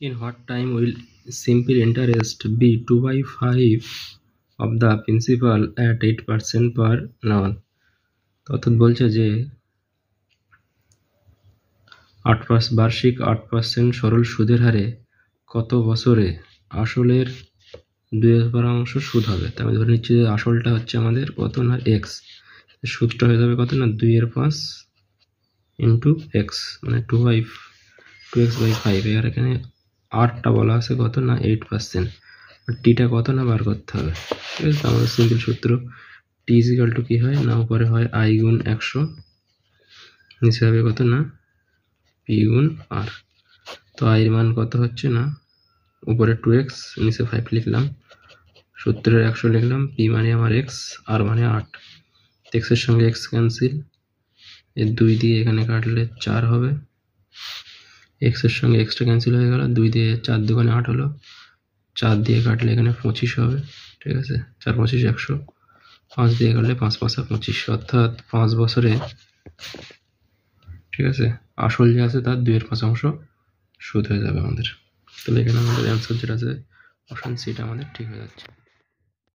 In what time will simple interest be 2/5 of the principal at 8% per annum? অর্থাৎ বলছে যে বার্ষিক 8% সরল সুদের হারে কত বছরে আসলের 2/5 সুদ হবে। তাই আমি ধরে নিচ্ছি যে আসলটা হচ্ছে আমাদের কত না এক্স, সুদটা হয়ে যাবে কত না 2/5 ইন্টু এক্স, মানে 2x/5। এর এখানে আরটা বলা আছে কত না 8%, টিটা কত না বার করতে হবে। ঠিক আছে, আমাদের সিম্পল সূত্র টি ইজিক্যাল টু কি হয় না, উপরে হয় আই গুণ 100, নিচে হবে কত না পি গুণ আর। তো আই এর মান কত হচ্ছে না, উপরে 2x নিচে 5 লিখলাম, সূত্রের 100 লিখলাম, পি মানে আমার এক্স, আর মানে 8। এক্সের সঙ্গে এক্স ক্যান্সেল, এর 2 দিয়ে এখানে কাটলে 4 হবে, এক্সের সঙ্গে এক্সটা ক্যান্সেল হয়ে গেল, 2 দিয়ে 4 দুগুণে 8 হলো, 4 দিয়ে কাটলে এখানে 25 হবে। ঠিক আছে, 4 25 100, 5 দিয়ে কাটলে 5 5 25, অর্থাৎ 5 বছরে, ঠিক আছে, আসল যে আছে তার 2/5 সুদ হয়ে যাবে আমাদের। তাহলে এখানে আমাদের অ্যান্সার যেটা আছে অপশন সিটা আমাদের ঠিক হয়ে যাচ্ছে।